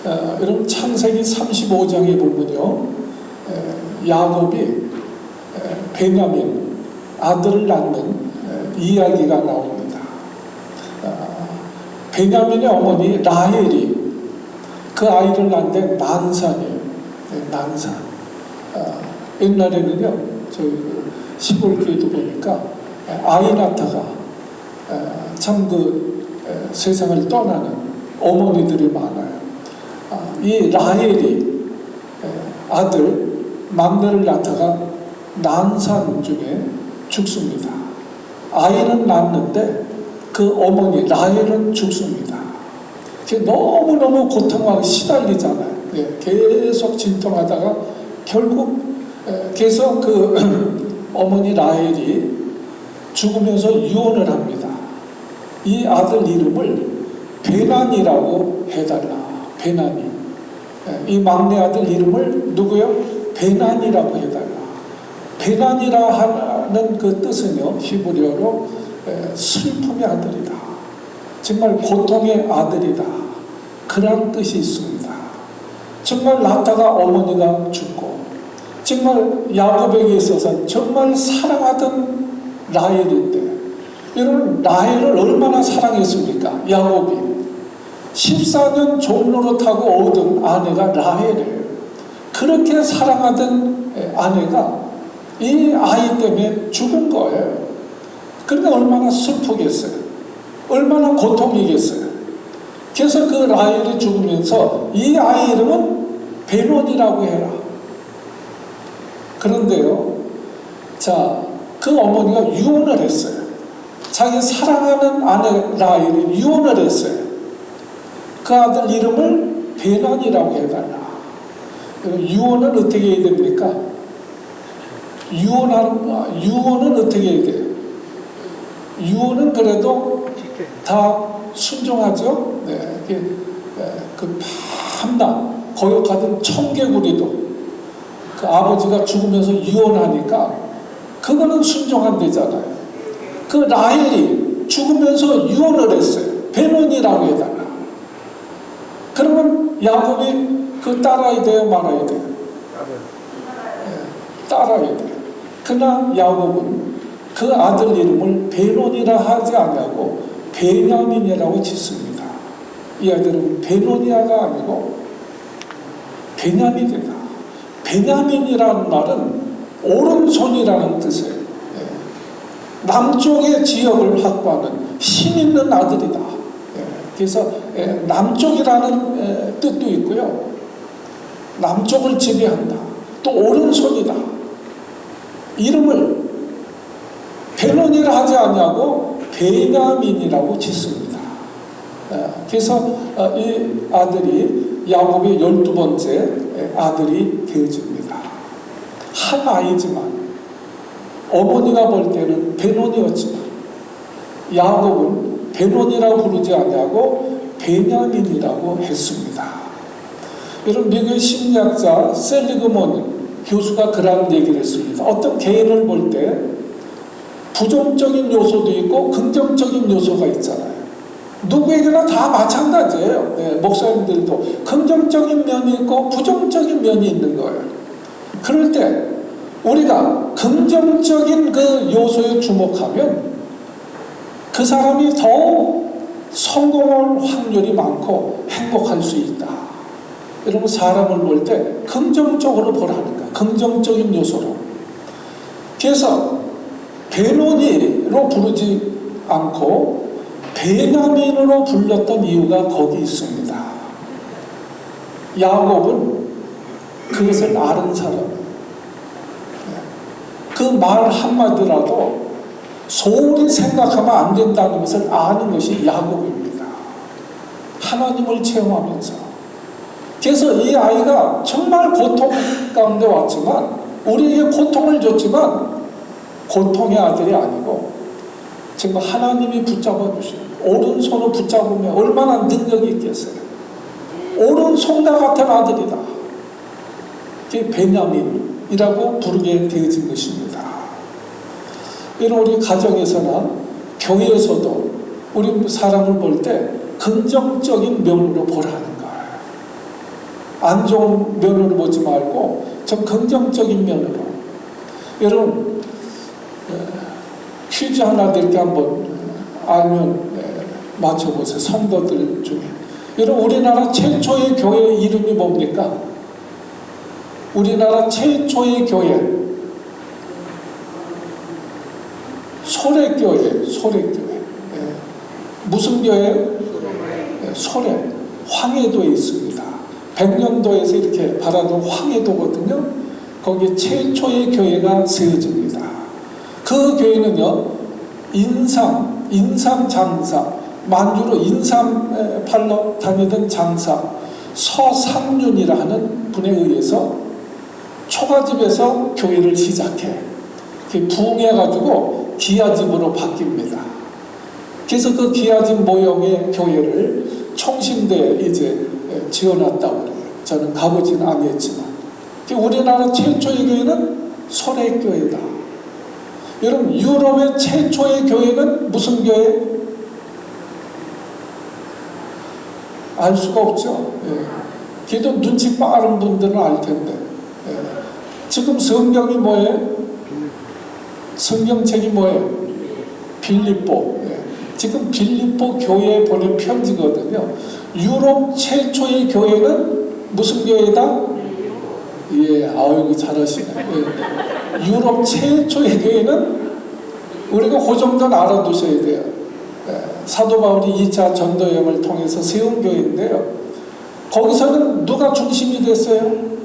여러분 창세기 35장에 보면요, 야곱이 베냐민 아들을 낳는 이야기가 나옵니다. 베냐민의 어머니 라헬이 그 아이를 낳는데 난산이에요. 난산. 옛날에는요, 저희 시골 교회도 보니까 아이 낳다가 참 세상을 떠나는 어머니들이 많아요. 이 라헬이 아들 막내를 낳다가 난산 중에 죽습니다. 아이는 낳는데 그 어머니 라헬은 죽습니다. 너무너무 고통하고 시달리잖아요. 계속 진통하다가 결국 계속 그 어머니 라헬이 죽으면서 유언을 합니다. 이 아들 이름을 베난이라고 해달라. 베난이. 이 막내 아들 이름을 누구요? 베난이라고 해달라. 베난이라 하는 그 뜻은요, 히브리어로 슬픔의 아들이다. 정말 고통의 아들이다. 그런 뜻이 있습니다. 정말 낳다가 어머니가 죽고, 정말 야곱에게 있어서 정말 사랑하던 라헬인데, 여러분 라헬을 얼마나 사랑했습니까? 야곱이 14년 종로로 타고 얻은 아내가 라헬이에요. 그렇게 사랑하던 아내가 이 아이 때문에 죽은 거예요. 그러니까 얼마나 슬프겠어요. 얼마나 고통이겠어요. 그래서 그 라헬이 죽으면서 이 아이 이름은 베논이라고 해라. 그런데요, 자, 그 어머니가 유언을 했어요. 자기 사랑하는 아내 라헬이 유언을 했어요. 그 아들 이름을 베난이라고 해달라. 유언은 어떻게 해야 됩니까? 유언은 어떻게 해야 돼요? 유언은 그래도 다 순종하죠. 그 밤낮 거역하던 청개구리도 그 아버지가 죽으면서 유언하니까 그거는 순종한대잖아요. 그 라헬이 죽으면서 유언을 했어요. 베논이라고 해달라. 그러면 야곱이 그 따라야 돼요, 말아야 돼요? 따라야 돼요. 그러나 야곱은 그 아들 이름을 베논이라 하지 않냐고 베냐민이라고 짓습니다. 이 아들은 베노니아가 아니고 베냐민이다. 베냐민이라는 말은 오른손이라는 뜻이에요. 남쪽의 지역을 확보하는 힘 있는 아들이다. 그래서 남쪽이라는 뜻도 있고요. 남쪽을 지배한다. 또 오른손이다. 이름을 베논이라 하지 않냐고 베냐민이라고 짓습니다. 그래서 이 아들이 야곱의 12번째 아들이 되어집니다. 한 아이지만 어머니가 볼 때는 베논이었지만 야곱은 베논이라고 부르지 않냐고 베냐민이라고 했습니다. 여러분, 미국의 심리학자 셀리그먼 교수가 그런 얘기를 했습니다. 어떤 개인을 볼 때 부정적인 요소도 있고 긍정적인 요소가 있잖아요. 누구에게나 다 마찬가지예요. 목사님들도 긍정적인 면이 있고 부정적인 면이 있는 거예요. 그럴 때 우리가 긍정적인 그 요소에 주목하면 그 사람이 더욱 성공할 확률이 많고 행복할 수 있다. 여러분, 사람을 볼 때 긍정적으로 보라는 거야. 긍정적인 요소로. 그래서 베논이로 부르지 않고 베냐민으로 불렸던 이유가 거기 있습니다. 야곱은 그것을 아는 사람. 그 말 한마디라도 소홀히 생각하면 안 된다는 것을 아는 것이 야곱입니다. 하나님을 체험하면서. 그래서 이 아이가 정말 고통 가운데 왔지만, 우리에게 고통을 줬지만 고통의 아들이 아니고 정말 하나님이 붙잡아 주시고 오른손을 붙잡으면 얼마나 능력이 있겠어요. 오른손과 같은 아들이다. 그게 베냐민이라고 부르게 되어진 것입니다. 이런 우리 가정에서나 교회에서도 우리 사람을 볼 때 긍정적인 면으로 보라는 거예요. 안 좋은 면으로 보지 말고 좀 긍정적인 면으로. 여러분 퀴즈 하나 드릴게 한번 알면 맞춰보세요. 성도들 중에. 여러분 우리나라 최초의 교회 이름이 뭡니까? 우리나라 최초의 교회 소래교회. 무슨 교회? 소래. 황해도에 있습니다. 백령도에서 이렇게 바라본 황해도거든요. 거기에 최초의 교회가 세워집니다. 그 교회는요, 인삼 장사, 만주로 인삼 팔러 다니던 장사 서상륜이라 하는 분에 의해서 초가집에서 교회를 시작해 부흥해가지고 기아집으로 바뀝니다. 그래서 그 기아집 모형의 교회를 총신대에 이제 지어놨다고 그래요. 저는 가보지는 않았지만. 우리나라 최초의 교회는 소래교회다. 여러분 유럽의 최초의 교회는 무슨 교회? 알 수가 없죠. 그래도 눈치 빠른 분들은 알 텐데. 지금 성경이 뭐예요? 성경책이 뭐예요? 빌립보. 지금 빌립보 교회에 보낸 편지거든요. 유럽 최초의 교회는 무슨 교회다? 아이고 잘하시네. 유럽 최초의 교회는 우리가 그 정도는 알아두셔야 돼요. 사도 바울이 2차 전도 여행을 통해서 세운 교회인데요. 거기서는 누가 중심이 됐어요?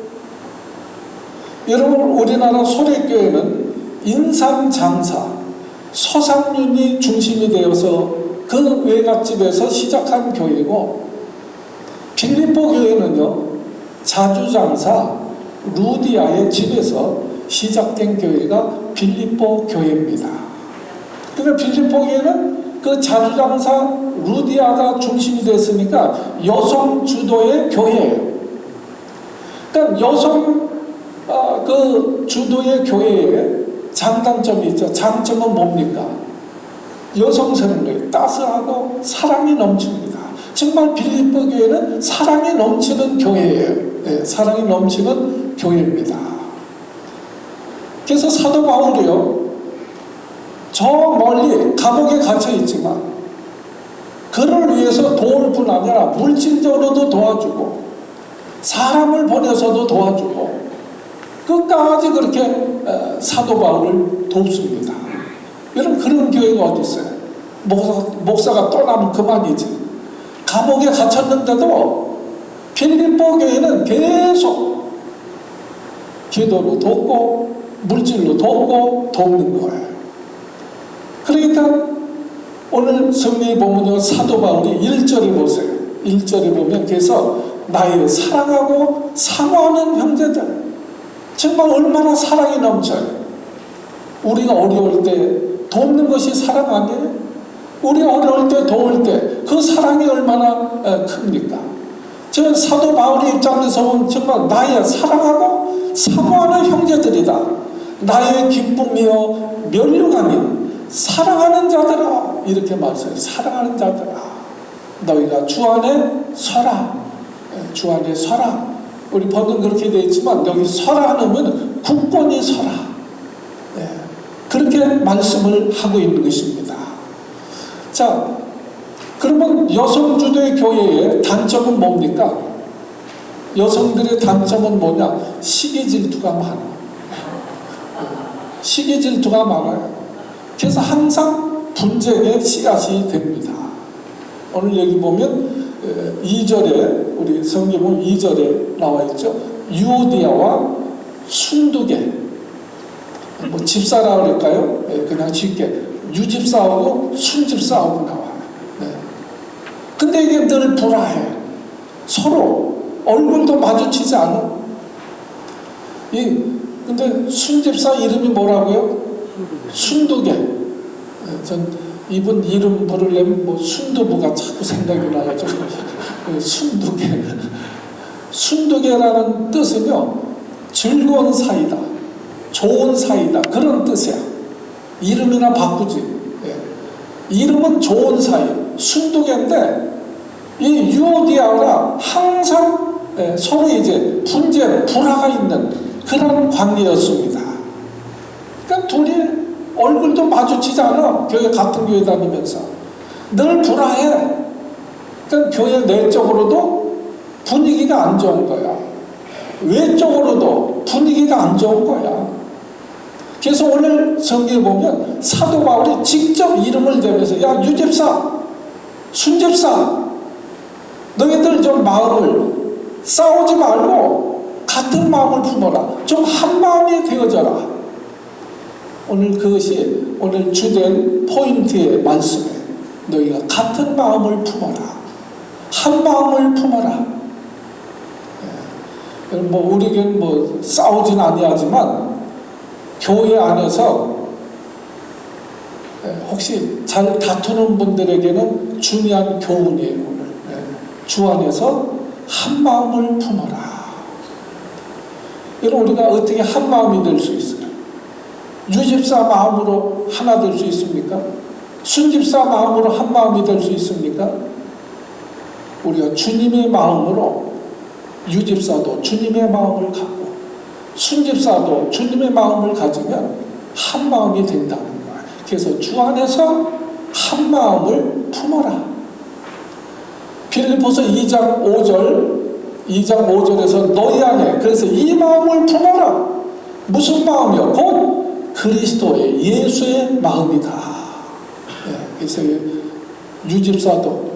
여러분 우리나라 소래교회는 인삼장사 서상륜이 중심이 되어서 그 외갓집에서 시작한 교회고, 빌립보 교회는요 자주장사 루디아의 집에서 시작된 교회가 빌립보 교회입니다. 그러니까 빌립보 교회는 그 자주장사 루디아가 중심이 됐으니까 여성 주도의 교회예요. 그러니까 여성 그 주도의 교회에 장단점이 있죠. 장점은 뭡니까? 여성스러운 거예요. 따스하고 사랑이 넘칩니다. 정말 빌립보 교회는 사랑이 넘치는 교회예요. 사랑이 넘치는 교회입니다. 그래서 사도 바울이요, 저 멀리 감옥에 갇혀 있지만 그를 위해서 도울 뿐 아니라 물질적으로도 도와주고 사람을 보내서도 도와주고 끝까지 그렇게 사도 바울을 돕습니다. 여러분 그런 교회가 어디 있어요? 목사가 떠나면 그만이지. 감옥에 갇혔는데도 빌립보 교회는 계속 기도로 돕고 물질로 돕고 돕는 거예요. 그러니까 오늘 성경에 보면 사도 바울이 1절에 보세요. 1절에 보면 그래서 나의 사랑하고 사모하는 형제들, 정말 얼마나 사랑이 넘쳐요. 우리가 어려울 때 돕는 것이 사랑 아니에요? 우리가 어려울 때 도울 때 그 사랑이 얼마나 큽니까? 저는 사도 바울의 입장에서 보면 정말 나의 사랑하고 사모하는 형제들이다. 나의 기쁨이요 면류관이 사랑하는 자들아, 이렇게 말씀해요. 사랑하는 자들아, 너희가 주 안에 서라. 주 안에 서라. 우리 번은 그렇게 되어 있지만 여기 서라 하면 굳건히 서라. 그렇게 말씀을 하고 있는 것입니다. 자, 그러면 여성 주도의 교회의 단점은 뭡니까? 여성들의 단점은 뭐냐? 시기 질투가 많아. 시기 질투가 많아요. 그래서 항상 분쟁의 씨앗이 됩니다. 오늘 여기 보면 2절에 우리 성경 보면 2절에 나와 있죠. 유오디아와 순두계, 뭐 집사라 그럴까요? 그냥 쉽게 유집사하고 순집사하고 나와요. 근데 이게 늘 불화해. 서로 얼굴도 마주치지 않아. 근데 순집사 이름이 뭐라고요? 순두계. 전 이분 이름 부르려면 뭐 순두부가 자꾸 생각이 나가지고 순두계. 순두계라는 뜻은요, 즐거운 사이다, 좋은 사이다, 그런 뜻이야. 이름이나 바꾸지. 이름은 좋은 사이, 순두계인데 이 유오디아가 항상 서로 이제 분쟁, 불화가 있는 그런 관계였습니다. 그러니까 둘이 얼굴도 마주치지 않아. 교회 같은 교회 다니면서 늘 불화해. 그러니까 교회 내적으로도 분위기가 안 좋은 거야. 외적으로도 분위기가 안 좋은 거야. 그래서 오늘 성경에 보면 사도 바울이 직접 이름을 대면서 야 유집사, 순집사, 너희들 좀 마음을 싸우지 말고 같은 마음을 품어라. 좀 한 마음이 되어져라. 오늘 그것이 오늘 주된 포인트의 말씀에 너희가 같은 마음을 품어라. 한 마음을 품어라. 뭐 우리는 뭐 싸우진 아니하지만 교회 안에서 혹시 잘 다투는 분들에게는 중요한 교훈이에요. 오늘 주 안에서 한 마음을 품어라. 여러분 우리가 어떻게 한 마음이 될 수 있어요? 유집사 마음으로 하나 될 수 있습니까? 순집사 마음으로 한 마음이 될 수 있습니까? 우리가 주님의 마음으로 유집사도 주님의 마음을 갖고 순집사도 주님의 마음을 가지면 한 마음이 된다는 거예요. 그래서 주 안에서 한 마음을 품어라. 빌립보서 2장 5절에서 너희 안에 그래서 이 마음을 품어라. 무슨 마음이요? 곧 그리스도의 예수의 마음이다. 그래서 유집사도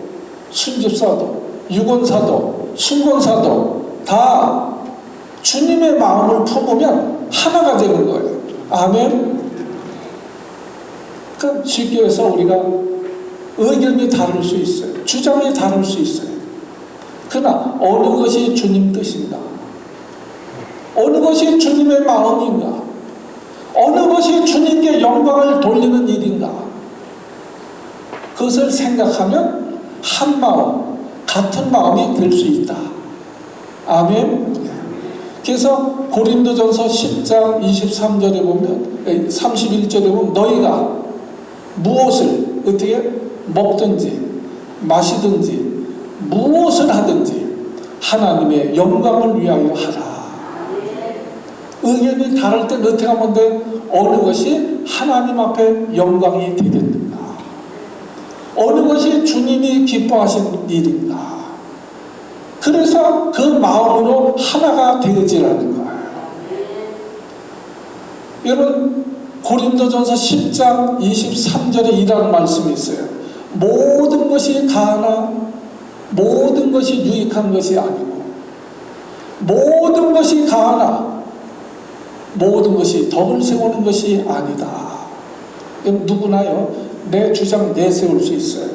순집사도 유권사도 순권사도 다 주님의 마음을 품으면 하나가 되는 거예요. 아멘. 그러니까 쉽게 해서 우리가 의견이 다를 수 있어요. 주장이 다를 수 있어요. 그러나 어느 것이 주님 뜻인가? 어느 것이 주님의 마음인가? 어느 것이 주님께 영광을 돌리는 일인가? 그것을 생각하면 한 마음, 같은 마음이 될 수 있다. 아멘. 그래서 고린도전서 10장 23절에 보면 31절에 보면 너희가 무엇을 어떻게 먹든지 마시든지 무엇을 하든지 하나님의 영광을 위하여 하라. 의견이 다를 때 어떻게 하면 돼? 어느 것이 하나님 앞에 영광이 되겠는가? 어느 것이 주님이 기뻐하신 일인가? 그래서 그 마음으로 하나가 되어지라는 거예요. 여러분 고린도전서 10장 23절에 이라는 말씀이 있어요. 모든 것이 가하나 모든 것이 유익한 것이 아니고 모든 것이 가하나 모든 것이 덕을 세우는 것이 아니다. 누구나요 내 주장 내세울 수 있어요.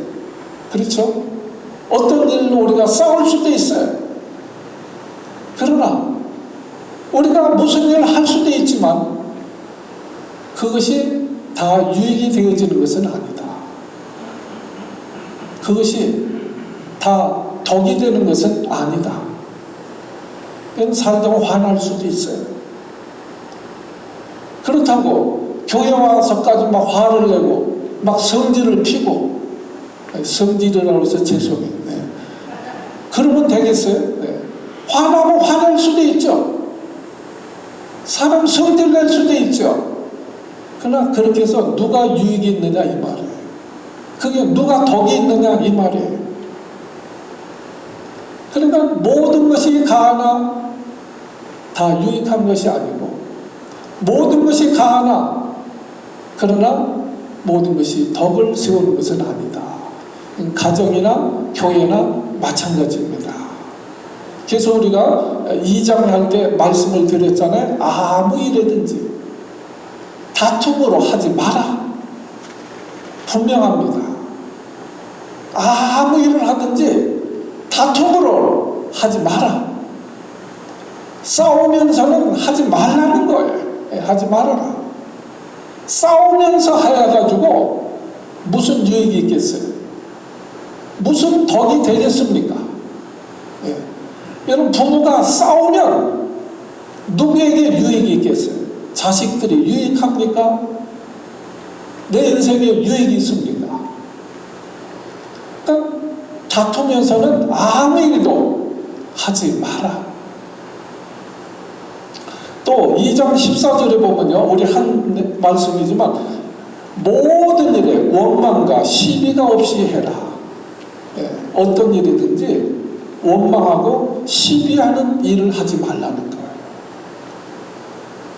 그렇죠? 어떤 일로 우리가 싸울 수도 있어요. 그러나 우리가 무슨 일을 할 수도 있지만 그것이 다 유익이 되어지는 것은 아니다. 그것이 다 덕이 되는 것은 아니다. 살다가 화날 수도 있어요. 그렇다고 교회 와서까지 막 화를 내고 막 성질을 피고 성질이라고 해서 죄송해요. 그러면 되겠어요? 화나면 화낼 수도 있죠. 사람 성질 낼 수도 있죠. 그러나 그렇게 해서 누가 유익이 있느냐 이 말이에요. 그게 누가 덕이 있느냐 이 말이에요. 그러니까 모든 것이 가하나 다 유익한 것이 아니고 모든 것이 가하나 그러나 모든 것이 덕을 세우는 것은 아니다. 가정이나 교회나 마찬가지입니다. 그래서 우리가 2장 할 때 말씀을 드렸잖아요. 아무 일이든지 다툼으로 하지 마라. 분명합니다. 아무 일을 하든지 다툼으로 하지 마라. 싸우면서는 하지 말라는 거예요. 하지 말아라. 싸우면서 해가지고 무슨 유익이 있겠어요? 무슨 덕이 되겠습니까? 여러분 부부가 싸우면 누구에게 유익이 있겠어요? 자식들이 유익합니까? 내 인생에 유익이 있습니까? 그러니까 다투면서는 아무 일도 하지 마라. 또 2장 14절에 보면요, 우리 한 말씀이지만 모든 일에 원망과 시비가 없이 해라. 어떤 일이든지 원망하고 시비하는 일을 하지 말라는 거예요.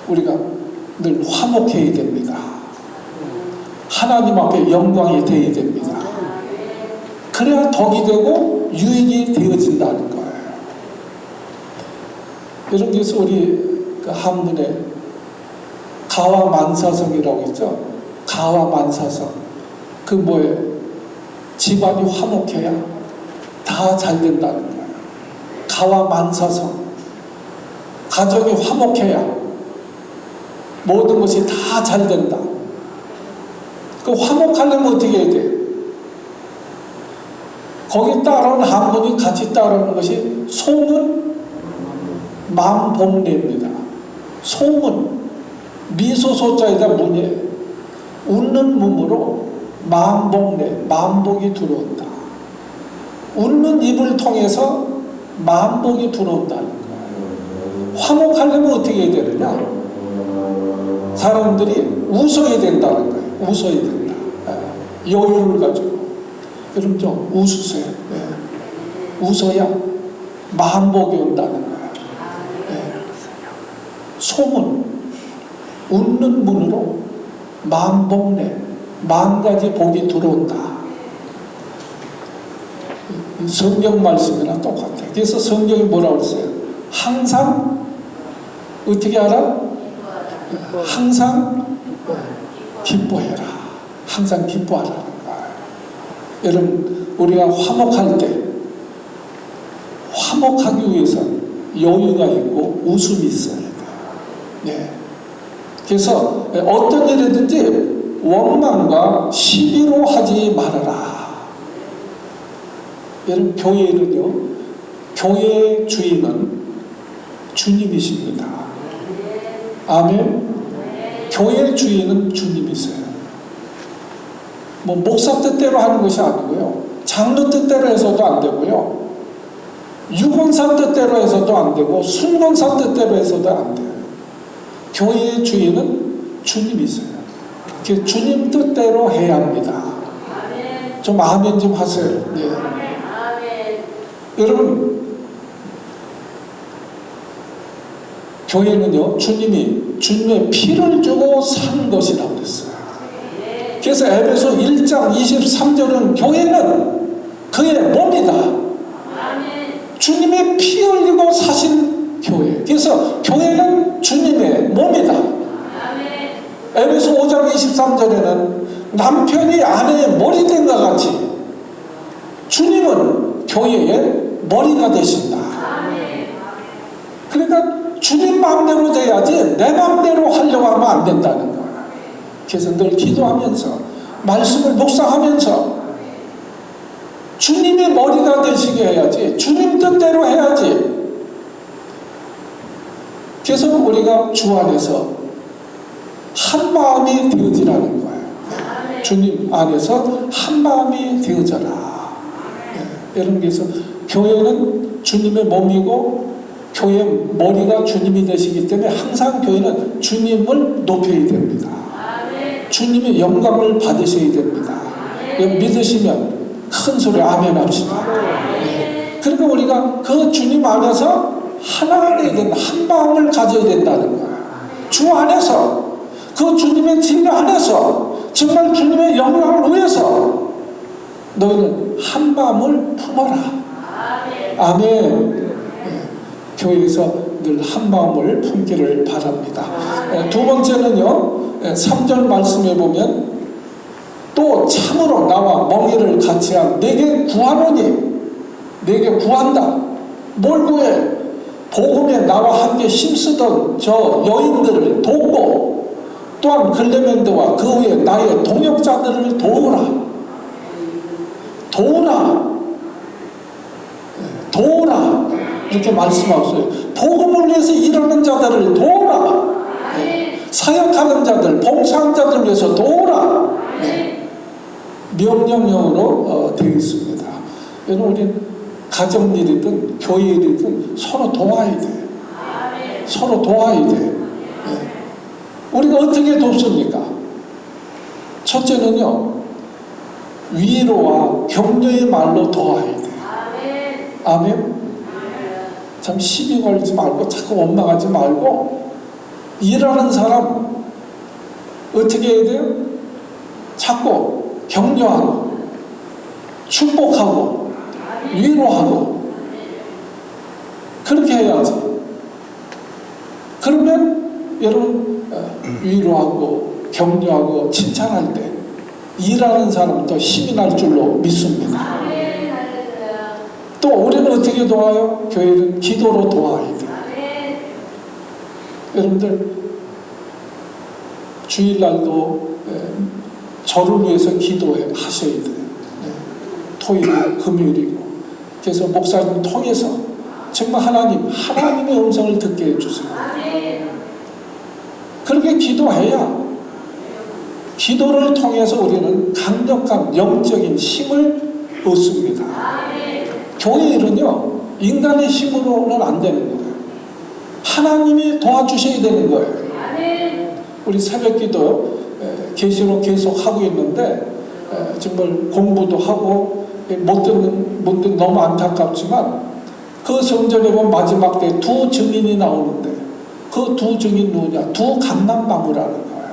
우리가 늘 화목해야 됩니다. 하나님 앞에 영광이 되어야 됩니다. 그래야 덕이 되고 유익이 되어진다는 거예요. 여러분, 그래서 우리 그 한문에 가와만사성이라고 있죠. 가와만사성. 그 뭐예요? 집안이 화목해야 다 잘 된다는 거예요. 가와만사성. 가정이 화목해야 모든 것이 다 잘 된다. 그 화목하려면 어떻게 해야 돼? 거기 따라오는 한문이 같이 따라오는 것이 소문, 만복례입니다. 소문, 미소소자에다 문에 웃는 몸으로 만복례, 만복이 들어온다. 웃는 입을 통해서 만복이 들어온다는 거예요. 화목하려면 어떻게 해야 되느냐? 사람들이 웃어야 된다는 거예요. 웃어야 된다. 여유를 가지고. 여러분 좀 웃으세요. 웃어야 만복이 온다는 거예요. 소문, 웃는 문으로 만복례, 만 가지 복이 들어온다. 성경 말씀이랑 똑같아요. 그래서 성경이 뭐라고 했어요? 항상 어떻게 하라? 항상 기뻐해라. 항상 기뻐하라는 거예요. 여러분, 우리가 화목할 때 화목하기 위해서 여유가 있고 웃음이 있어야 돼요. 네. 그래서 어떤 일이든지 원망과 시비로 하지 말아라. 여러분, 교회는요, 교회의 주인은 주님이십니다. 아멘. 교회의 주인은 주님이세요. 뭐 목사 뜻대로 하는 것이 아니고요, 장로 뜻대로 해서도 안 되고요, 유권사 뜻대로 해서도 안 되고, 순권사 뜻대로 해서도 안 돼요. 교회의 주인은 주님이세요. 주님 뜻대로 해야 합니다. 좀 아멘 좀 하세요. 네. 여러분, 교회는요, 주님의 피를 주고 산 것이라고 그랬어요. 그래서 에베소 1장 23절은 교회는 그의 몸이다. 주님의 피 흘리고 사신 교회. 그래서 교회는 주님의 몸이다. 에베소 5장 23절에는 남편이 아내의 머리된과 같이 주님은 교회의 머리가 되신다. 그러니까 주님 마음대로 돼야지 내 마음대로 하려고 하면 안 된다는 거야. 그래서 늘 기도하면서 말씀을 묵상하면서 주님의 머리가 되시게 해야지, 주님 뜻대로 해야지. 그래서 우리가 주 안에서 한 마음이 되어지라는 거예요. 주님 안에서 한 마음이 되어져라. 여러분, 그래서 교회는 주님의 몸이고 교회의 머리가 주님이 되시기 때문에 항상 교회는 주님을 높여야 됩니다. 주님의 영광을 받으셔야 됩니다. 믿으시면 큰 소리 아멘 합시다. 그러니까 우리가 그 주님 안에서 하나가 되어야 된다. 한 마음을 가져야 된다는 거예요. 주 안에서, 그 주님의 진리 안에서 정말 주님의 영광을 위해서 너희는 한 마음을 품어라. 아멘. 교회에서 늘 한 마음을 품기를 바랍니다. 두 번째는요, 3절 말씀에 보면 또 참으로 나와 멍에를 같이 한 내게 구하노니, 내게 구한다. 뭘 구해? 복음에 나와 함께 힘쓰던 저 여인들을 돕고, 또한 클레멘드와 그 후에 나의 동역자들을 도우라. 도우라. 이렇게 말씀하셨어요. 복음을 위해서 일하는 자들을 도우라. 사역하는 자들, 봉사하는 자들을 위해서 도우라. 명령형으로 되어 있습니다. 여러분, 우리 가정일이든 교회 일이든 서로 도와야 돼. 서로 도와야 돼. 네. 우리가 어떻게 돕습니까? 첫째는요, 위로와 격려의 말로 도와야 돼. 아멘. 참 시비 걸지 말고 자꾸 원망하지 말고, 일하는 사람 어떻게 해야 돼요? 자꾸 격려하고 축복하고 위로하고 그렇게 해야지. 그러면 여러분 위로하고 격려하고 칭찬할 때 일하는 사람도 힘이 날 줄로 믿습니다. 또 우리는 어떻게 도와요? 교회는 기도로 도와야 돼요. 여러분들 주일날도 저를 위해서 기도하셔야 돼요. 토요일, 금요일이고. 그래서 목사님 통해서 정말 하나님의 음성을 듣게 해주세요. 그렇게 기도해야 기도를 통해서 우리는 강력한 영적인 힘을 얻습니다. 교회 일은요, 인간의 힘으로는 안 되는 거예요. 하나님이 도와주셔야 되는 거예요. 우리 새벽기도 계시록 계속 하고 있는데 정말 공부도 하고 못 듣는 너무 안타깝지만 그 성전에 보면 마지막 때 두 증인이 나오는데 그 두 증인 누구냐? 두 감람나무라는 거예요.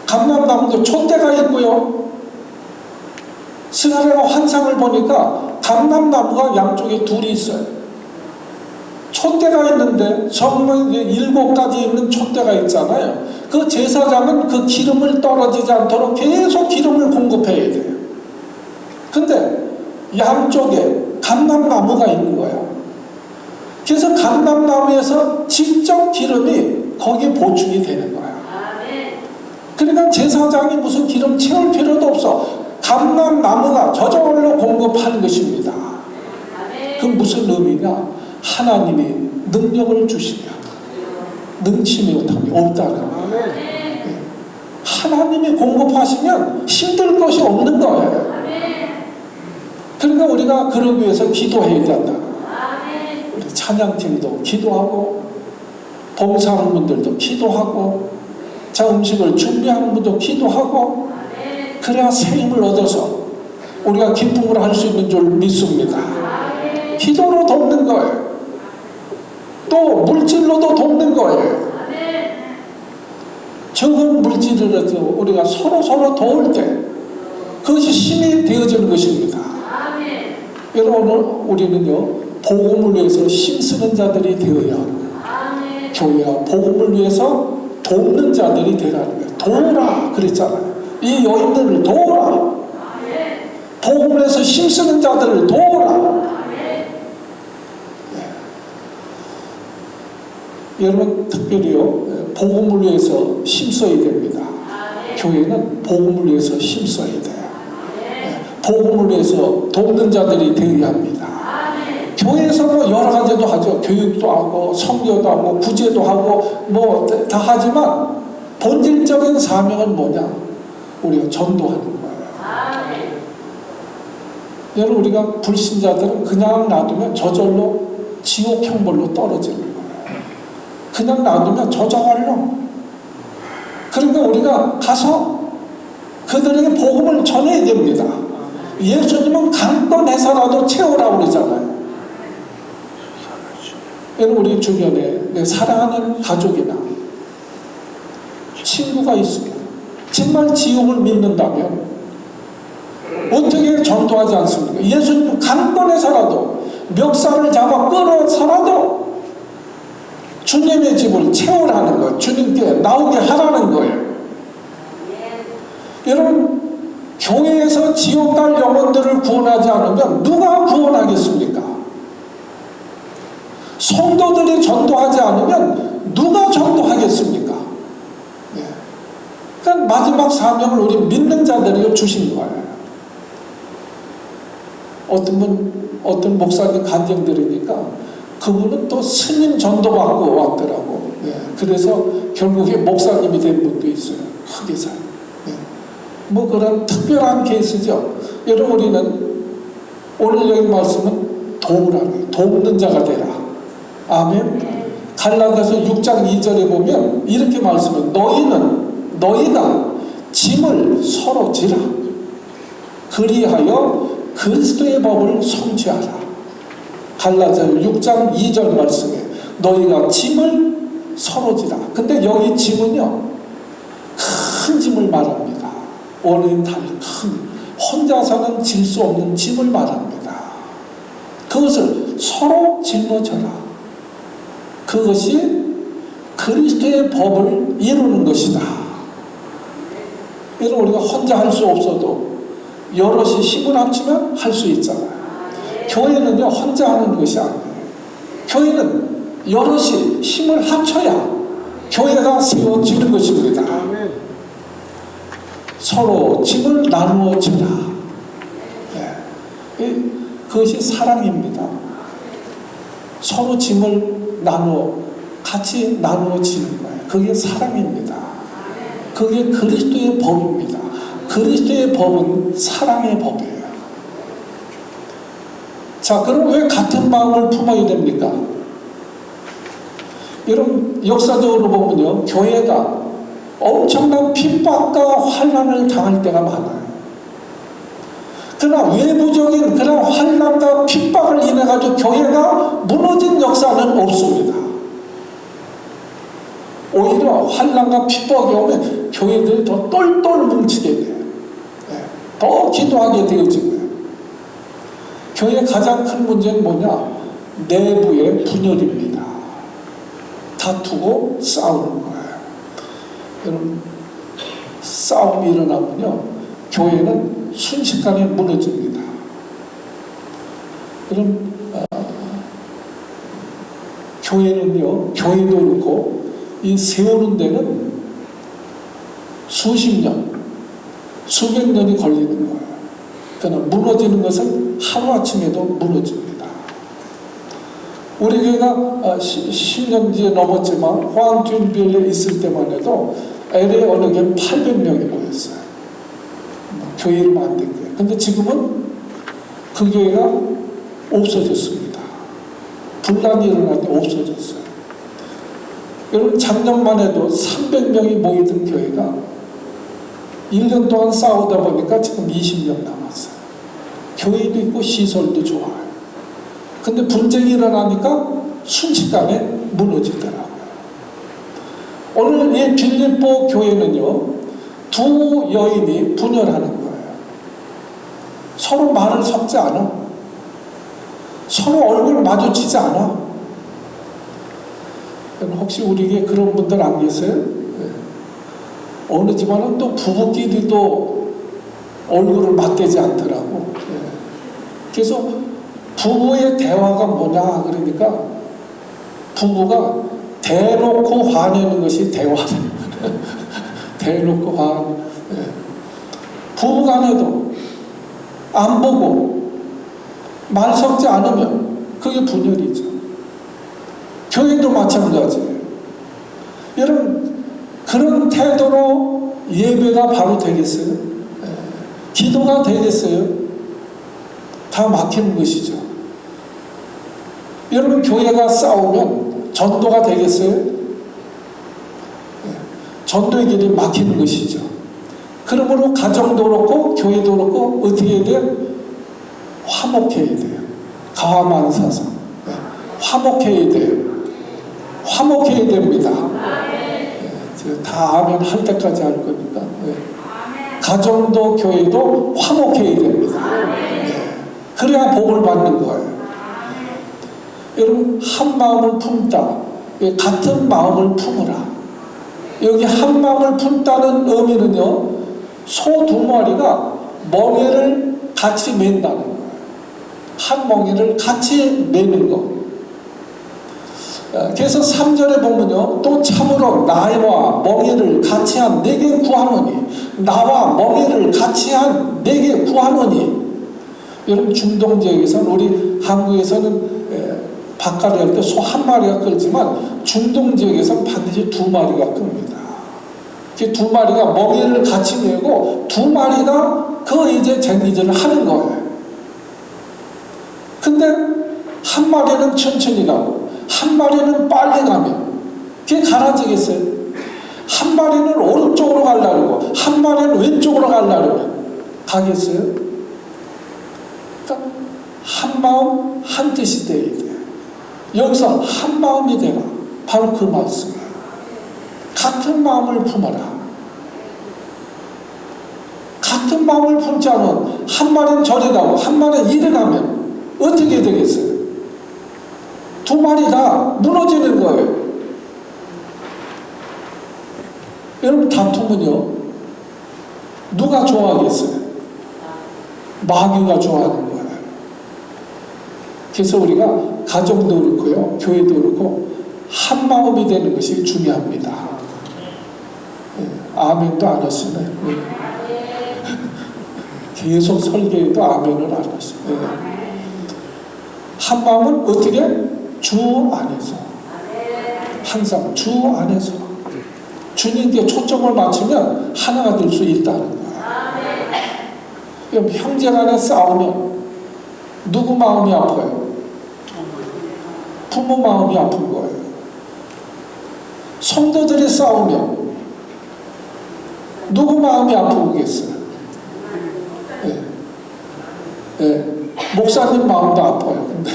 감람나무도 촛대가 있고요. 스가랴가 환상을 보니까 감람나무가 양쪽에 둘이 있어요. 촛대가 있는데 정말 7가지 있는 촛대가 있잖아요. 그 제사장은 그 기름을 떨어지지 않도록 계속 기름을 공급해야 돼요. 근데 양쪽에 감람나무가 있는 거예요. 그래서 감람나무에서 직접 기름이 거기에 보충이 되는 거예요. 그러니까 제사장이 무슨 기름 채울 필요도 없어. 감람나무가 저절로 공급하는 것입니다. 그 무슨 의미냐? 하나님이 능력을 주시면 능치 못함이 없다는 거예요. 하나님이 공급하시면 힘들 것이 없는 거예요. 그러니까 우리가 그러기 위해서 기도해야 된다. 우리 찬양팀도 기도하고 봉사하는 분들도 기도하고 자 음식을 준비하는 분도 기도하고 그래야 새 힘을 얻어서 우리가 기쁨을 할 수 있는 줄 믿습니다. 기도로 돕는 거예요. 또 물질로도 돕는 거예요. 적은 물질이라도 우리가 서로 도울 때 그것이 힘이 되어지는 것입니다. 여러분 우리는요 복음을 위해서 힘쓰는 자들이 되어야 합니다. 교회와 복음을 위해서 돕는 자들이 되라는 거예요. 도우라 그랬잖아요. 이 여인들을 도우라. 복음을 위해서 힘쓰는 자들을 도우라. 여러분 특별히요 복음을 위해서 힘써야 됩니다. 교회는 복음을 위해서 힘써야 돼요. 복음을 위해서 돕는 자들이 되어야 합니다. 교회에서 뭐 여러 가지도 하죠. 교육도 하고 선교도 하고 구제도 하고 뭐 다 하지만 본질적인 사명은 뭐냐? 우리가 전도하는 거예요. 여러분 우리가 불신자들은 그냥 놔두면 저절로 지옥 형벌로 떨어지는 거예요. 그냥 놔두면 저절로. 그러니까 우리가 가서 그들에게 복음을 전해야 됩니다. 예수님은 강권해서라도 채우라고 그러잖아요. 여러분 우리 주변에 내 사랑하는 가족이나 친구가 있으면 정말 지옥을 믿는다면 어떻게 전도하지 않습니까? 예수님은 강권해서라도 멱살을 잡아 끌어서라도 주님의 집을 채우라는 거예요. 주님께 나오게 하라는 거예요. 여러분 교회에서 지옥 갈 영혼들을 구원하지 않으면 누가 구원하겠습니까? 성도들이 전도하지 않으면 누가 전도하겠습니까? 그러니까 마지막 사명을 우리 믿는 자들에게 주신 거예요. 어떤 목사님 간증 들으니까 그분은 또 스님 전도받고 왔더라고. 그래서 결국에 목사님이 된 분도 있어요. 흑의사. 뭐 그런 특별한 케이스죠. 여러분 우리는 오늘 여기 말씀은 도우라니, 돕는 자가 되라. 아멘. 갈라디아서 6장 2절에 보면 이렇게 말씀해요. 너희가 짐을 서로 지라. 그리하여 그리스도의 법을 성취하라. 갈라디아서 6장 2절 말씀에 너희가 짐을 서로 지라. 근데 여기 짐은요, 큰 짐을 말합니다. 원인 단 큰, 혼자서는 질 수 없는 짐을 말합니다. 그것을 서로 짊어져라. 그것이 그리스도의 법을 이루는 것이다. 그래서 우리가 혼자 할 수 없어도 여럿이 힘을 합치면 할 수 있잖아요. 교회는요, 혼자 하는 것이 아니에요. 교회는 여럿이 힘을 합쳐야 교회가 세워지는 것입니다. 서로 짐을 나누어 지라. 그것이 사랑입니다. 서로 짐을 같이 나누어 지는 거예요. 그게 사랑입니다. 그게 그리스도의 법입니다. 그리스도의 법은 사랑의 법이에요. 자, 그럼 왜 같은 마음을 품어야 됩니까? 여러분, 역사적으로 보면요, 교회가 엄청난 핍박과 환난을 당할 때가 많아요. 그러나 외부적인 그런 환난과 핍박을 인해 가지고 교회가 무너진 역사는 없습니다. 오히려 환난과 핍박이 오면 교회들이 더 똘똘 뭉치게 돼요. 더 기도하게 되어지고요. 교회의 가장 큰 문제는 뭐냐? 내부의 분열입니다. 다투고 싸우는 거예요. 여러분, 싸움이 일어나면요, 교회는 순식간에 무너집니다. 그럼 교회는요, 교회도 그렇고 이 세우는 데는 수십 년, 수백 년이 걸리는 거예요. 그러나 무너지는 것은 하루아침에도 무너집니다. 우리 교회가 10년 뒤에 넘었지만 호안튠빌에 있을 때만 해도 LA 어느 게 800명이 모였어요. 교회를 만든 거예요. 근데 지금은 그 교회가 없어졌습니다. 분란이 일어날 때 없어졌어요. 여러분, 작년만 해도 300명이 모이던 교회가 1년 동안 싸우다 보니까 지금 20명 남았어요. 교회도 있고 시설도 좋아요. 근데 분쟁이 일어나니까 순식간에 무너지더라고요. 오늘 이 빌립보 교회는요, 두 여인이 분열하는 거예요. 서로 말을 섞지 않아. 서로 얼굴 마주치지 않아. 혹시 우리에게 그런 분들 안 계세요? 어느 집안은 또 부부끼리도 얼굴을 맞대지 않더라고. 그래서 부부의 대화가 뭐냐 그러니까 부부가 대놓고 화내는 것이 대화다. 대놓고 화. 부부간에도 안 보고 말 섞지 않으면 그게 분열이죠. 교회도 마찬가지예요. 여러분, 그런 태도로 예배가 바로 되겠어요? 기도가 되겠어요? 다 막히는 것이죠. 여러분, 교회가 싸우면 전도가 되겠어요? 전도의 길이 막히는 것이죠. 그러므로 가정도 그렇고 교회도 그렇고 어떻게 해야 돼요? 화목해야 돼요. 가와만사상. 화목해야 돼요. 화목해야 됩니다. 다 아멘 할 때까지 할 거니까. 가정도 교회도 화목해야 됩니다. 그래야 복을 받는 거예요. 여러분, 한 마음을 품다. 같은 마음을 품으라. 여기 한 마음을 품다는 의미는요, 소 두 마리가 멍에를 같이 맨다는 거예요. 한 멍에를 같이 매는 거. 그래서 3절에 보면요, 또 참으로 나와 멍에를 같이 한 내게 구하노니, 나와 멍에를 같이 한 내게 구하노니. 여러분, 중동 지역에서는, 우리 한국에서는 밥가리 할 때 소 한 마리가 끌지만 중동 지역에서는 반드시 두 마리가 끕니다. 그 두 마리가 멍에를 같이 메고 두 마리가 그 이제 쟁기질을 하는 거예요. 근데 한 마리는 천천히 가고 한 마리는 빨리 가면 그게 갈라지겠어요? 한 마리는 오른쪽으로 가려고 한 마리는 왼쪽으로 가려면 가겠어요? 그러니까 한 마음 한 뜻이 되어야 돼요. 여기서 한 마음이 되라. 바로 그 말씀이에요. 같은 마음을 품어라. 같은 마음을 품지 않으면 한 마리는 저리 가고 한 마리는 이리 가면 어떻게 되겠어요? 두 마리 다 무너지는 거예요. 여러분 다툼은요 누가 좋아하겠어요? 마귀가 좋아하는 거예요. 그래서 우리가 가정도 그렇고요 교회도 그렇고 한 마음이 되는 것이 중요합니다. 아멘도 안 하시네. 계속 설교에도 아멘을 안 하시네. 한 마음은 어떻게? 주 안에서 항상 주 안에서 주님께 초점을 맞추면 하나가 될 수 있다는 거예요. 형제 간에 싸우면 누구 마음이 아파요? 부모 마음이 아픈 거예요. 성도들이 싸우면 누구 마음이 아프겠어요? 목사님 마음도 아파요. 근데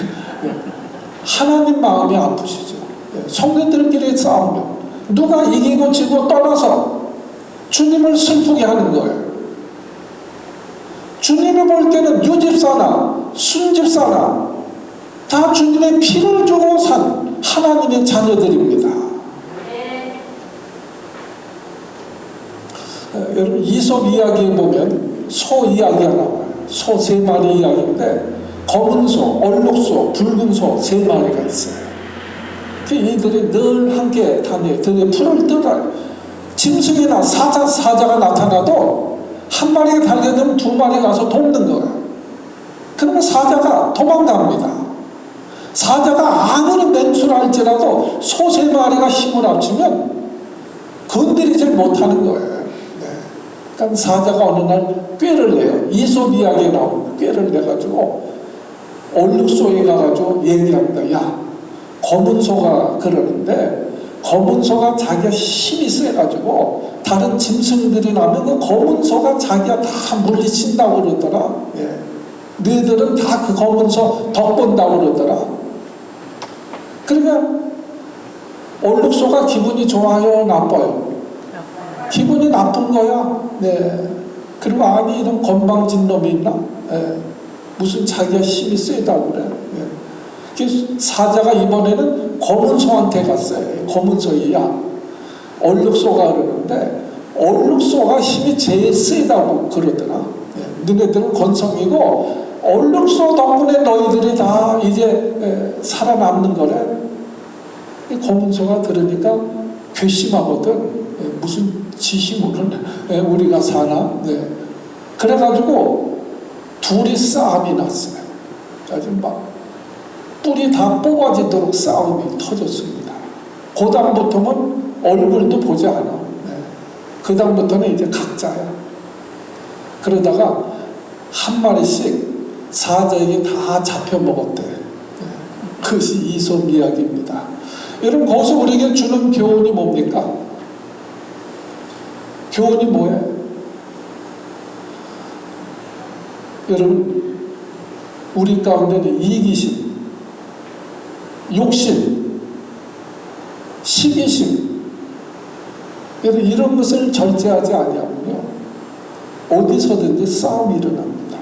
하나님 마음이 아프시죠. 성도들끼리 싸우면 누가 이기고 지고 떠나서 주님을 슬프게 하는 거예요. 주님이 볼 때는 유집사나 순집사나 다 주님의 피를 주고 산 하나님의 자녀들입니다. 여러분 이솝 이야기에 보면 소 이야기가 나와요. 소 3마리 이야기인데 검은 소, 얼룩소, 붉은 소 3마리가 있어요. 이들이 늘 함께 다녀요. 들에 풀을 뜯어요. 짐승이나 사자가 나타나도 한 마리가 달려들면 2마리 가서 돕는 거예요. 그러면 사자가 도망갑니다. 사자가 아무리 맹수할지라도 소 3마리가 힘을 합치면 건드리지 못하는 거예요. 그러니까 사자가 어느 날 꾀를 내요. 이솝 이야기에 나오는 꾀를 내가지고 얼룩소에 가가지고 얘기합니다. 야, 검은 소가 그러는데 검은 소가 자기가 힘이 세가지고 다른 짐승들이 나면 그 검은 소가 자기가 다 물리친다고 그러더라. 너희들은 다 그 검은 소 덕본다고 그러더라. 그러니까 얼룩소가 기분이 좋아요, 나빠요? 기분이 나쁜 거야. 그리고 아니 이런 건방진 놈이 있나? 무슨 자기가 힘이 세다고 그래. 사자가 이번에는 검은 소한테 갔어요. 검은 소야 얼룩소가 그러는데 얼룩소가 힘이 제일 세다고 그러더라. 너네들은 건성이고 얼룩소 덕분에 너희들이 다 이제 살아남는 거래. 검은 소가 들으니까 괘씸하거든. 무슨 지심으로는 우리가 사나? 그래가지고 둘이 싸움이 났어요. 아주 막 뿔이 다 뽑아지도록 싸움이 터졌습니다. 그 다음부터는 얼굴도 보지 않아. 그 다음부터는 이제 각자야. 그러다가 한 마리씩 사자에게 다 잡혀 먹었대. 그것이 이솝 이야기입니다. 여러분 거기서 우리에게 주는 교훈이 뭡니까? 교훈이 뭐예요? 여러분 우리 가운데는 이기심, 욕심, 시기심 여러분 이런 것을 절제하지 아니하면요 어디서든지 싸움이 일어납니다.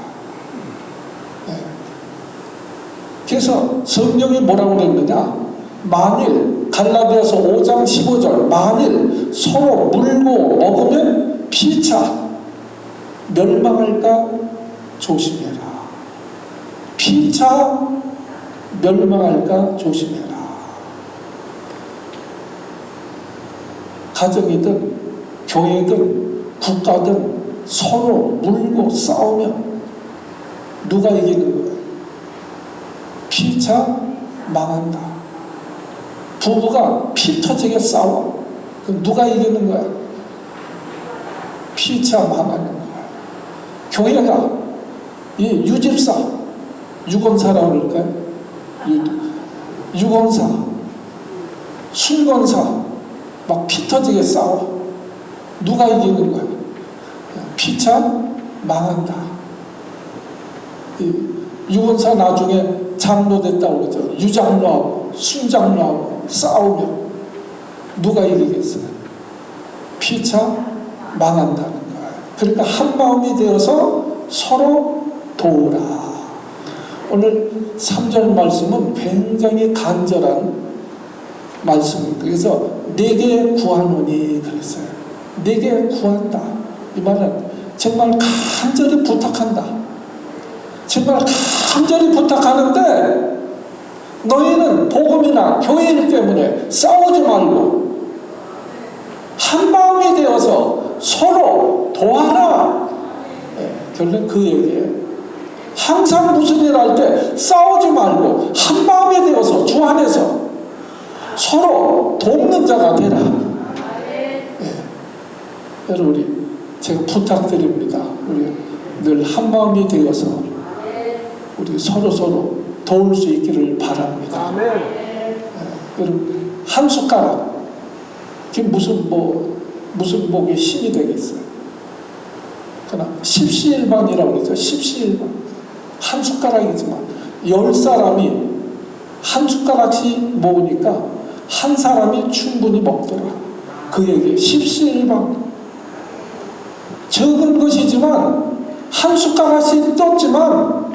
그래서 성경이 뭐라고 그랬느냐? 만일 갈라디아서 5장 15절 만일 서로 물고 먹으면 피차 멸망할까 조심해라. 피차 멸망할까 조심해라. 가정이든 교회든 국가든 서로 물고 싸우면 누가 이기는 거예요? 피차 망한다. 부부가 피 터지게 싸워. 그럼 누가 이기는 거야? 피차 망하는 거야. 교회가 이 유집사, 유권사라고 그럴까요? 유권사, 순권사 막 피 터지게 싸워. 누가 이기는 거야? 피차 망한다. 유권사 나중에 장로 됐다고 그러죠. 유장로하고 순장로하고 싸우면 누가 이기겠어요? 피차 망한다는 거예요. 그러니까 한 마음이 되어서 서로 도우라. 오늘 3절 말씀은 굉장히 간절한 말씀입니다. 그래서 내게 구하노니 그랬어요. 내게 구한다. 이 말은 정말 간절히 부탁한다. 정말 간절히 부탁하는데 너희는 복음이나 교회 일 때문에 싸우지 말고 한 마음이 되어서 서로 도와라. 결론 그 얘기예요. 항상 무슨 일 할 때 싸우지 말고 한 마음이 되어서 주 안에서 서로 돕는 자가 되라. 여러분, 우리 제가 부탁드립니다. 우리 늘 한 마음이 되어서 우리 서로 도울 수 있기를 바랍니다. 여러분, 한 숟가락 그게 무슨 목에 힘이 되겠어요. 그러나 십시일반이라고 그러죠. 십시일반. 한 숟가락이지만 10사람이 한 숟가락씩 먹으니까 한 사람이 충분히 먹더라. 그 얘기 십시일반. 적은 것이지만 한 숟가락씩 떴지만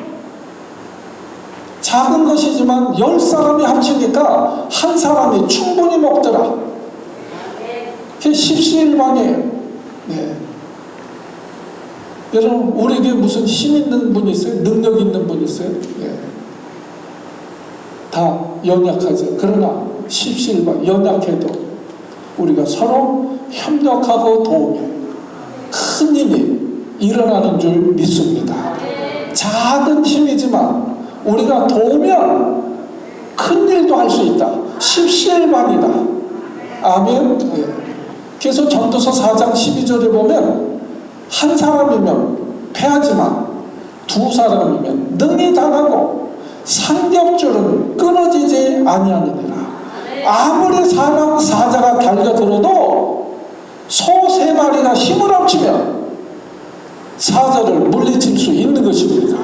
작은 것이지만 10사람이 합치니까 한 사람이 충분히 먹더라. 그게 십시일반이에요. 네. 여러분, 우리에게 무슨 힘 있는 분 있어요? 능력 있는 분 있어요? 네. 다 연약하죠. 그러나 십시일반, 연약해도 우리가 서로 협력하고 도우면 큰 힘이 일어나는 줄 믿습니다. 작은 힘이지만 우리가 도우면 큰 일도 할 수 있다. 십시일반이다. 아멘. 네. 그래서 전도서 4장 12절에 보면 한 사람이면 패하지만 두 사람이면 능히 당하고 삼겹줄은 끊어지지 아니하느니라. 아무리 사자가 달려들어도 소 3마리가 힘을 합치면 사자를 물리칠 수 있는 것입니다.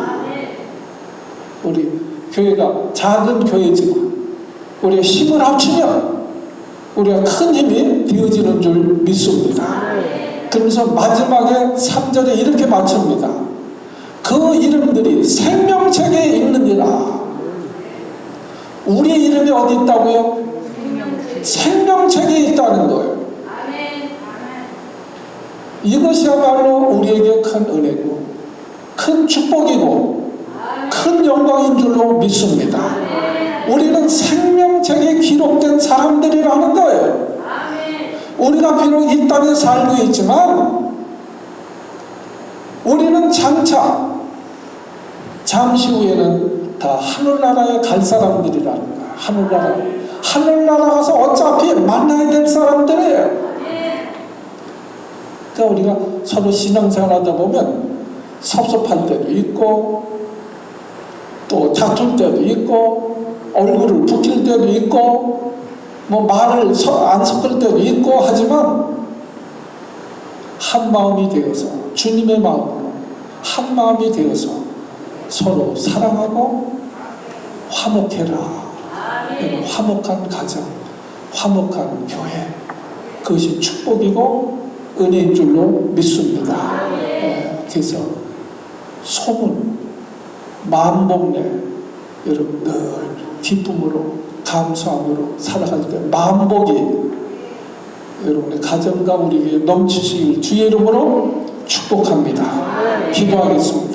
우리 교회가 작은 교회지만 우리가 힘을 합치면 우리가 큰 힘이 되어지는 줄 믿습니다. 그러면서 마지막에 3절에 이렇게 마칩니다. 그 이름들이 생명책에 있느니라. 우리 이름이 어디 있다고요? 생명책에 있다는 거예요. 이것이야말로 우리에게 큰 은혜고 큰 축복이고 큰 영광인 줄로 믿습니다. 우리는 생명책에 기록된 사람들이라는 거예요. 우리가 비록 이 땅에 살고 있지만 우리는 장차 잠시 후에는 다 하늘나라에 갈 사람들이라는 거예요. 하늘나라 가서 어차피 만나야 될 사람들이에요. 그러니까 우리가 서로 신앙생활 하다 보면 섭섭할 때도 있고 또 다툴 때도 있고 얼굴을 붉힐 때도 있고 뭐 말을 안 섞을 때도 있고 하지만 한 마음이 되어서 주님의 마음으로 한 마음이 되어서 서로 사랑하고 화목해라. 화목한 가정, 화목한 교회, 그것이 축복이고 은혜인 줄로 믿습니다. 그래서 소문, 마음복내 여러분 늘 기쁨으로 감사함으로 살아갈 때 마음복이 여러분의 가정과 우리에게 넘치시길 주의 이름으로 축복합니다. 기도하겠습니다.